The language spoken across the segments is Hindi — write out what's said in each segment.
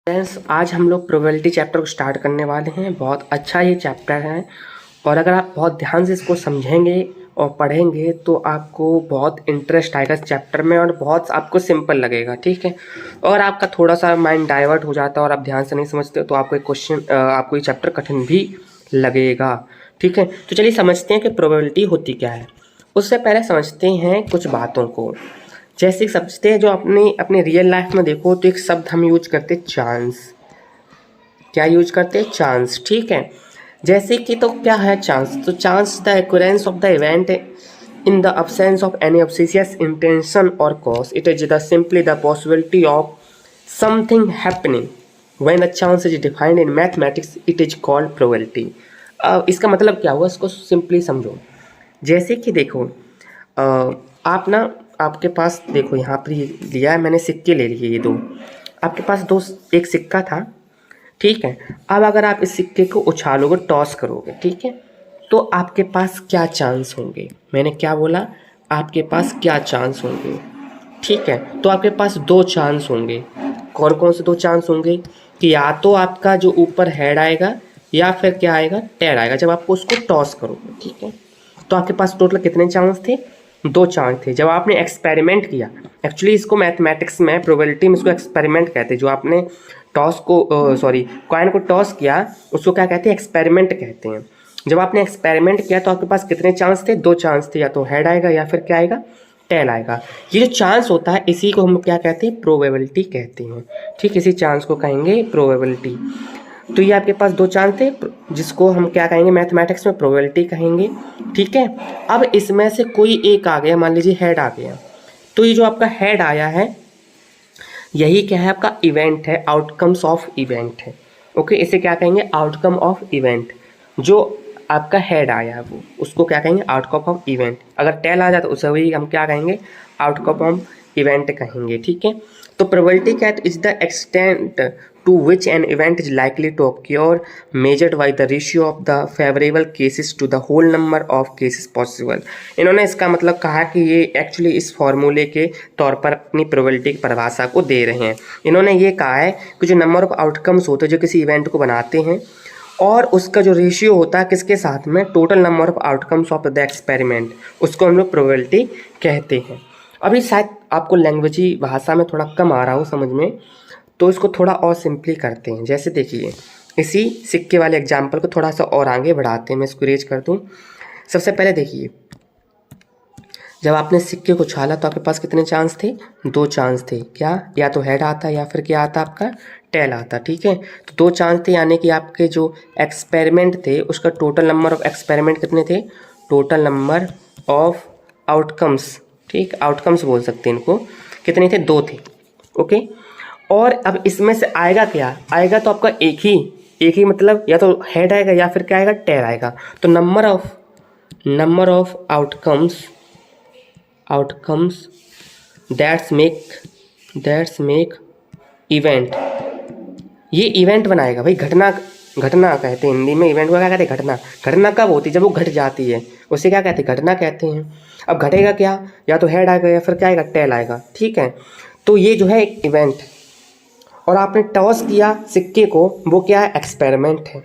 फ्रेंड्स, आज हम लोग प्रोबेबिलिटी चैप्टर को स्टार्ट करने वाले हैं। बहुत अच्छा ये चैप्टर है और अगर आप बहुत ध्यान से इसको समझेंगे और पढ़ेंगे तो आपको बहुत इंटरेस्ट आएगा इस चैप्टर में और बहुत आपको सिंपल लगेगा। ठीक है, और आपका थोड़ा सा माइंड डाइवर्ट हो जाता है और आप ध्यान से नहीं समझते तो आपको ये चैप्टर कठिन भी लगेगा। ठीक है, तो चलिए समझते हैं कि प्रोबेबिलिटी होती क्या है। उससे पहले समझते हैं कुछ बातों को। जैसे समझते हैं जो अपने रियल लाइफ में देखो तो एक शब्द हम यूज करते हैं चांस। क्या यूज करते हैं? चांस। ठीक है, जैसे कि तो क्या है चांस? तो chance the occurrence of the event in the absence of any obsessious intention और cause. It is the simply the possibility of something happening. When a chance is defined in mathematics, it is called probability. इसका मतलब क्या हुआ, इसको सिंपली समझो। जैसे कि देखो, आप ना, आपके पास देखो यहाँ पर लिया है मैंने, सिक्के ले लिए ये दो। आपके पास एक सिक्का था। ठीक है, अब अगर आप इस सिक्के को उछालोगे, टॉस करोगे, ठीक है, तो आपके पास क्या चांस होंगे? मैंने क्या बोला? आपके पास क्या चांस होंगे? ठीक है, तो आपके पास दो चांस होंगे। कौन कौन से दो चांस होंगे? कि या तो आपका जो ऊपर हेड आएगा या फिर क्या आएगा, टेल आएगा, जब आपको उसको टॉस करोगे। ठीक है, तो आपके पास टोटल कितने चांस थे? दो चांस थे। जब आपने एक्सपेरिमेंट किया, एक्चुअली इसको मैथमेटिक्स में, प्रोबेबिलिटी में इसको एक्सपेरिमेंट कहते हैं। जो आपने टॉस को कॉइन को टॉस किया उसको क्या कहते हैं? एक्सपेरिमेंट कहते हैं। जब आपने एक्सपेरिमेंट किया तो आपके पास कितने चांस थे? दो चांस थे, या तो हेड आएगा या फिर क्या आएगा, टेल आएगा। ये जो चांस होता है इसी को हम क्या कहते हैं? प्रोबेबिलिटी कहते हैं। ठीक, इसी चांस को कहेंगे प्रोबेबिलिटी। तो ये आपके पास दो चांस थे जिसको हम क्या कहेंगे मैथमेटिक्स में? प्रोबेबिलिटी कहेंगे। ठीक है, अब इसमें से कोई एक आ गया, मान लीजिए हेड आ गया, तो ये जो आपका हेड आया है यही क्या है? आपका इवेंट है, आउटकम्स ऑफ इवेंट है। ओके, इसे क्या कहेंगे? Outcome of event. जो आपका हेड आया है वो, उसको क्या कहेंगे? Outcome of event. अगर टेल आ जाए तो उसे भी हम क्या कहेंगे? आउटकम ऑफ इवेंट कहेंगे। ठीक है, तो प्रोबेबिलिटी क्या है? Is the extent to which an event is likely to occur measured by the ratio of the favorable cases to the whole number of cases possible. इन्होंने इसका मतलब कहा कि ये एक्चुअली इस फॉर्मूले के तौर पर अपनी प्रोबेबिलिटी की परिभाषा को दे रहे हैं। इन्होंने ये कहा है कि जो नंबर ऑफ आउटकम्स होते हैं जो किसी इवेंट को बनाते हैं और उसका जो रेशियो होता है किसके साथ में? Total number of outcomes of the experiment, उसको हम लोग प्रोबेबिलिटी कहते हैं। अभी शायद आपको लैंग्वेजी भाषा में थोड़ा कम आ रहा हो समझ में, तो इसको थोड़ा और सिंपली करते हैं। जैसे देखिए, इसी सिक्के वाले एग्जाम्पल को थोड़ा सा और आगे बढ़ाते हैं। मैं इसको रेज कर दूँ। सबसे पहले देखिए, जब आपने सिक्के को छाला तो आपके पास कितने चांस थे? दो चांस थे। क्या? या तो हेड आता या फिर क्या आता? आपका टेल आता। ठीक है, तो दो चांस थे, यानी कि आपके जो एक्सपेरिमेंट थे उसका टोटल नंबर ऑफ एक्सपेरिमेंट कितने थे? टोटल नंबर ऑफ आउटकम्स, ठीक, आउटकम्स बोल सकते हैं इनको, कितने थे? दो थे। ओके, और अब इसमें से आएगा क्या? आएगा तो आपका एक ही मतलब या तो हेड आएगा या फिर क्या आएगा? टेल आएगा। तो number of outcomes that's make event, ये इवेंट बनाएगा भाई। घटना कहते हैं हिंदी में, इवेंट को क्या कहते हैं? घटना कब होती है? जब वो घट जाती है, उसे क्या कहते हैं? घटना कहते हैं। अब घटेगा क्या? या तो हेड आएगा या फिर क्या आएगा? टेल आएगा। ठीक है, तो ये जो है एक इवेंट, और आपने टॉस किया सिक्के को, वो क्या है? एक्सपेरिमेंट है।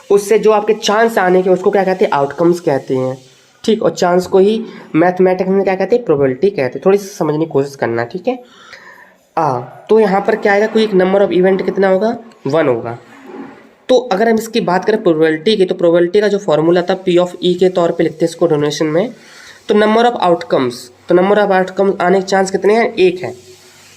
उससे जो आपके चांस आने के उसको क्या कहते हैं? आउटकम्स कहते हैं। ठीक, और चांस को ही मैथमेटिक्स में क्या कहते हैं? प्रोबेबिलिटी कहते हैं। थोड़ी सी समझने की कोशिश करना। ठीक है, तो यहाँ पर क्या आएगा? कोई एक नंबर ऑफ इवेंट कितना होगा? 1 होगा। तो अगर हम इसकी बात करें प्रोबेबिलिटी की, तो प्रोबेबिलिटी का जो फॉर्मूला था P ऑफ E के तौर पे लिखते हैं इसको डोनेशन में। तो नंबर ऑफ आउटकम्स, तो नंबर ऑफ आउटकम्स आने के चांस कितने हैं? 1 है,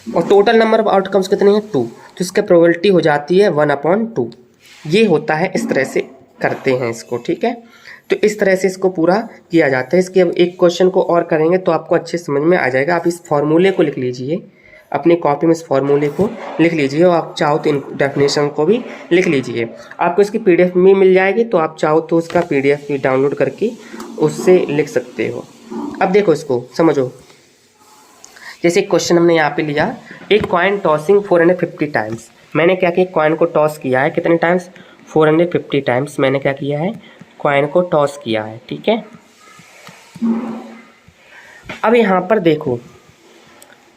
और टोटल नंबर ऑफ आउटकम्स कितने हैं? 2। तो इसका प्रोबेबिलिटी हो जाती है 1/2। ये होता है, इस तरह से करते हैं इसको। ठीक है, तो इस तरह से इसको पूरा किया जाता है। इसके अब एक क्वेश्चन को और करेंगे तो आपको अच्छे समझ में आ जाएगा। आप इस फॉर्मूले को लिख लीजिए अपनी कॉपी में, इस फॉर्मूले को लिख लीजिए, और आप चाहो तो इन डेफिनेशन को भी लिख लीजिए। आपको इसकी PDF भी मिल जाएगी, तो आप चाहो तो उसका PDF भी डाउनलोड करके उससे लिख सकते हो। अब देखो, इसको समझो। जैसे क्वेश्चन हमने यहाँ पे लिया, एक कॉइन टॉसिंग 450 टाइम्स। मैंने क्या किया? कॉइन को टॉस किया है कितने टाइम्स? 450 टाइम्स मैंने क्या किया है? कॉइन को टॉस किया है। ठीक है, अब यहाँ पर देखो,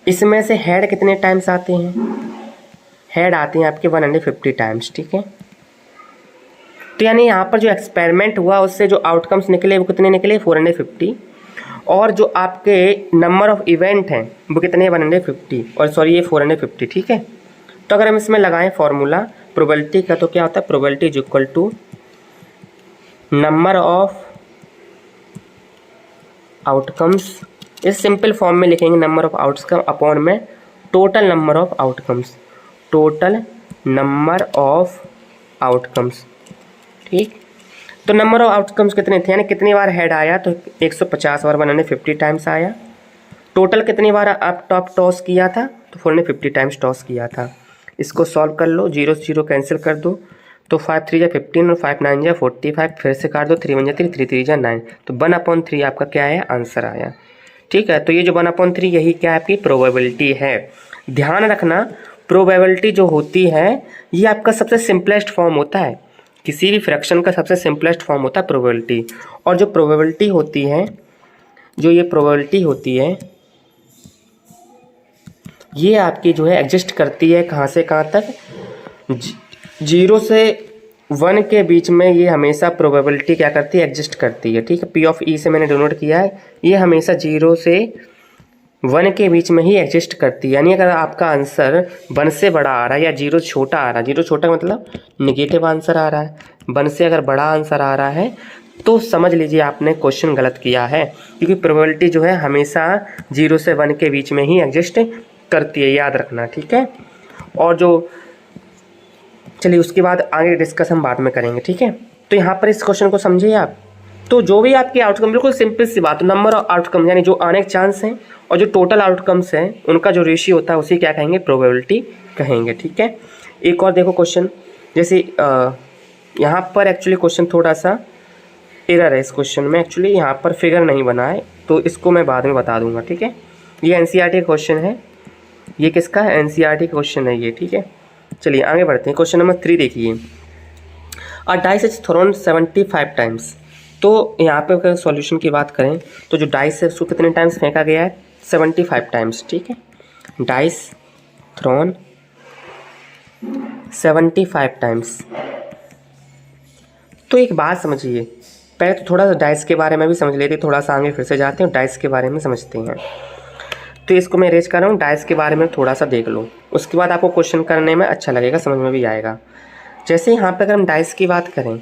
इसमें से हेड कितने टाइम्स आते हैं? हेड आते हैं आपके 150 टाइम्स, ठीक है। तो यानी यहाँ पर जो एक्सपेरिमेंट हुआ उससे जो आउटकम्स निकले वो कितने निकले, 450, और जो आपके नंबर ऑफ इवेंट हैं वो कितने, 150, और सॉरी ये 450, ठीक है। तो अगर हम इसमें लगाएं फॉर्मूला प्रोबेबिलिटी का, तो क्या होता है, probability is equal to number of outcomes, इस सिंपल फॉर्म में लिखेंगे नंबर ऑफ आउटकम अपॉन में total number of outcomes, total number of outcomes, ठीक। तो नंबर ऑफ आउटकम्स कितने थे, यानी कितनी बार हेड आया, तो 150 बार 150 टाइम्स आया। टोटल कितनी बार आप टॉप टॉस किया था, तो 450 टाइम्स टॉस किया था। इसको सॉल्व कर लो, 0 से 0 कैंसिल कर दो, तो 5 3 जा 15 और 5 9 जा 45, फिर से काट दो, 3 1 जा 3, 3 3 जा 9, तो 1/3 आपका क्या है, आंसर आया, ठीक है। तो ये जो 1/3 यही क्या है, आपकी प्रोबेबिलिटी है। ध्यान रखना, प्रोबेबिलिटी जो होती है ये आपका सबसे सिंपलेस्ट फॉर्म होता है, किसी भी फ्रैक्शन का सबसे सिंपलेस्ट फॉर्म होता है प्रोबेबिलिटी। और जो प्रोबेबिलिटी होती है, जो ये प्रोबेबिलिटी होती है, ये आपकी जो है एग्जिस्ट करती है कहाँ से कहाँ तक, 0 से 1 के बीच में ये हमेशा प्रोबेबिलिटी क्या करती है, एग्जिस्ट करती है, ठीक है। पी ऑफ ई से मैंने डिनोट किया है, ये हमेशा 0 से 1 के बीच में ही एग्जिस्ट करती है। यानी अगर आपका आंसर 1 से बड़ा आ रहा है या 0 छोटा आ रहा है, 0 छोटा मतलब नेगेटिव आंसर आ रहा है, 1 से अगर बड़ा आंसर आ रहा है तो समझ लीजिए आपने क्वेश्चन गलत किया है, क्योंकि प्रोबेबिलिटी जो है हमेशा 0 से 1 के बीच में ही एग्जिस्ट करती है, याद रखना, ठीक है। और जो चलिए उसके बाद आगे डिस्कस हम बाद में करेंगे, ठीक है। तो यहाँ पर इस क्वेश्चन को समझिए आप। तो जो भी आपके आउटकम, बिल्कुल सिंपल सी बात, नंबर ऑफ आउटकम यानी जो आने के चांस हैं और जो टोटल आउटकम्स हैं उनका जो रेशियो होता है उसी क्या कहेंगे, प्रोबेबिलिटी कहेंगे, ठीक है। एक और देखो क्वेश्चन, जैसे यहाँ पर एक्चुअली क्वेश्चन थोड़ा सा एरर है, इस क्वेश्चन में एक्चुअली यहाँ पर फिगर नहीं बना है, तो इसको मैं बाद में बता दूंगा, ठीक है। ये एनसीईआरटी का क्वेश्चन है, ये किसका है, एनसीईआरटी का क्वेश्चन है ये, ठीक है। चलिए आगे बढ़ते हैं। क्वेश्चन नंबर 3 देखिए, अ डाइस इज थ्रोन 75 टाइम्स। तो यहाँ पे अगर सॉल्यूशन की बात करें तो जो डाइस है उसको कितने टाइम्स फेंका गया है, 75 टाइम्स, ठीक है। Dice thrown 75 times. तो एक बात समझिए, पहले तो थोड़ा सा डाइस के बारे में भी समझ लेते, थोड़ा सा आगे फिर से जाते हैं, डाइस के बारे में समझते हैं। तो इसको मैं रेज कर रहा हूँ, डाइस के बारे में थोड़ा सा देख लो, उसके बाद आपको क्वेश्चन करने में अच्छा लगेगा, समझ में भी आएगा। जैसे यहाँ पे अगर हम डाइस की बात करें,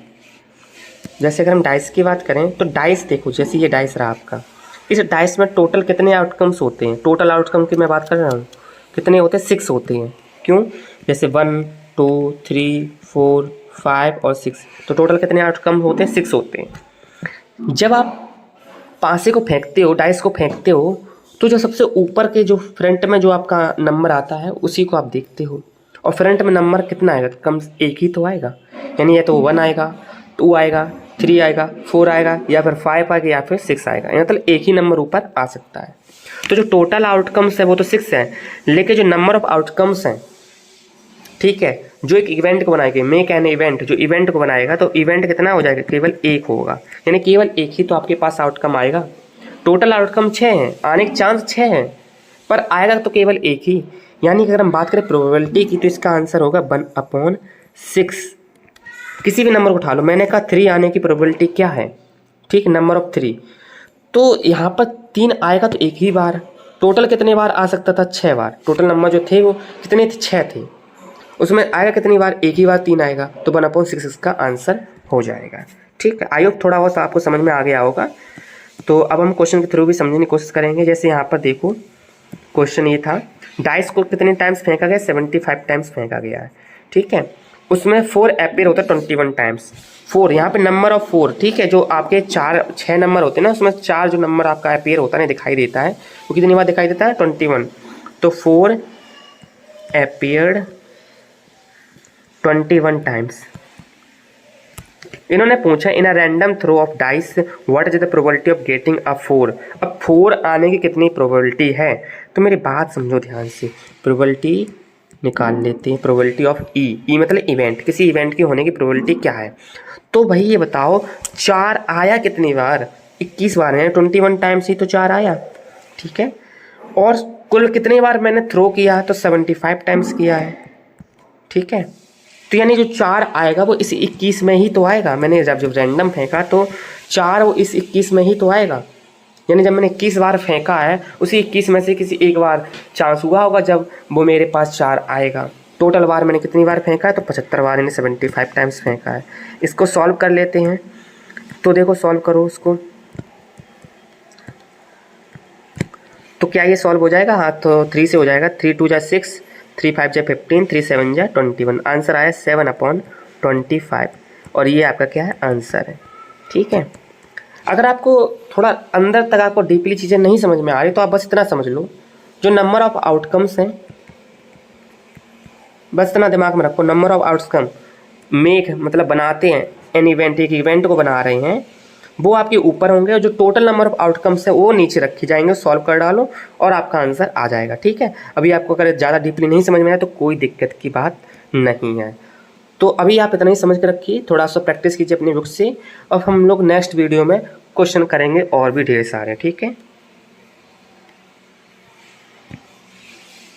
तो डाइस देखो, जैसे ये डाइस रहा आपका, इस डाइस में टोटल कितने आउटकम्स होते हैं, टोटल आउटकम की मैं बात कर रहा हूँ, कितने होते हैं, 6 होते हैं। क्यों, जैसे 1 2 3 4 5 और 6, तो टोटल कितने आउटकम होते हैं, 6 होते हैं। जब आप पासे को फेंकते हो, डाइस को फेंकते हो, तो जो सबसे ऊपर के जो फ्रंट में जो आपका नंबर आता है उसी को आप देखते हो, और फ्रंट में नंबर कितना आएगा, कम एक ही तो आएगा, यानी या तो 1 आएगा, 2 आएगा, 3 आएगा, 4 आएगा, या फिर 5 आएगा, या फिर 6 आएगा, यानी मतलब एक ही नंबर ऊपर आ सकता है। तो जो टोटल आउटकम्स है वो तो 6 है, लेकिन जो नंबर ऑफ आउटकम्स हैं, ठीक है, जो एक इवेंट को बनाएगा, मेक एन इवेंट, जो इवेंट को बनाएगा, तो इवेंट कितना हो जाएगा, केवल एक होगा, यानी केवल एक ही तो आपके पास आउटकम आएगा। टोटल आउटकम 6 हैं, आने के चांस 6 हैं, पर आएगा तो केवल एक ही। यानी अगर हम बात करें प्रोबेबिलिटी की, तो इसका आंसर होगा 1/6। किसी भी नंबर को उठा लो, मैंने कहा 3 आने की प्रोबेबिलिटी क्या है, ठीक, नंबर ऑफ 3, तो यहाँ पर 3 आएगा तो एक ही बार, टोटल कितने बार आ सकता था, 6 बार। टोटल नंबर जो थे वो कितने थे, 6 थे, उसमें आएगा कितनी बार, एक ही बार 3 आएगा, तो 1/6 इसका आंसर हो जाएगा, ठीक है। आई होप थोड़ा बहुत आपको समझ में आ गया होगा। तो अब हम क्वेश्चन के थ्रू भी समझने की कोशिश करेंगे। जैसे यहाँ पर देखो, क्वेश्चन ये था, डाइस को कितने टाइम्स फेंका गया, 75 टाइम्स फेंका गया है, ठीक है। उसमें 4 अपीयर होता है 21 टाइम्स। 4 यहाँ पे नंबर ऑफ 4, ठीक है, जो आपके 6 नंबर होते हैं ना, उसमें 4 जो नंबर आपका अपीयर होता है ना, दिखाई देता है, वो कितनी बार दिखाई देता है, 21। तो 4 अपीयर्ड 21 टाइम्स। इन्होंने पूछा, in a random throw of dice what is the probability of getting a 4। अब 4 आने की कितनी प्रोबेबिलिटी है, तो मेरी बात समझो ध्यान से, प्रोबेबिलिटी निकाल लेते हैं, प्रोबेबिलिटी ऑफ ई मतलब इवेंट, किसी इवेंट की होने की प्रोबेबिलिटी क्या है। तो भाई ये बताओ, 4 आया कितनी बार, 21 बार है, 21 टाइम्स ही तो 4 आया, ठीक है। और कुल कितनी बार मैंने थ्रो किया है, तो 75 टाइम्स किया है, ठीक है। तो यानी जो 4 आएगा वो इस 21 में ही तो आएगा। मैंने जब रैंडम फेंका तो 4 वो इस 21 में ही तो आएगा। यानी जब मैंने 21 बार फेंका है, उसी 21 में से किसी एक बार चांस हुआ होगा जब वो मेरे पास 4 आएगा। टोटल बार मैंने कितनी बार फेंका है, तो 75 बार, यानी 75 टाइम्स फेंका है। इसको सॉल्व कर लेते हैं। तो देखो सॉल्व करो उसको, तो क्या ये सॉल्व हो जाएगा? हाँ, तो 3 से हो जाएगा। 3 2 जा 6, 3 5 जा 15, 3 7 जा 21। आंसर आया 7/25। और ये आपका क्या है? आंसर है। ठीक है। अगर आपको थोड़ा अंदर तक आपको डीपली चीज़ें नहीं समझ में आ रही तो आप बस इतना समझ लो, जो नंबर ऑफ आउटकम्स हैं, बस इतना दिमाग में रखो, नंबर ऑफ आउटकम मेक मतलब बनाते हैं, एन इवेंट, एक इवेंट को बना रहे हैं, वो आपके ऊपर होंगे और जो टोटल नंबर ऑफ आउटकम्स है वो नीचे रखी जाएंगे। सॉल्व कर डालो और आपका आंसर आ जाएगा। ठीक है। अभी आपको अगर ज़्यादा डीपली नहीं समझ में आया तो कोई दिक्कत की बात नहीं है। तो अभी आप इतना ही समझ के रखिए, थोड़ा सा प्रैक्टिस कीजिए अपनी बुक से। अब हम लोग नेक्स्ट वीडियो में क्वेश्चन करेंगे और भी ढेर सारे। ठीक है।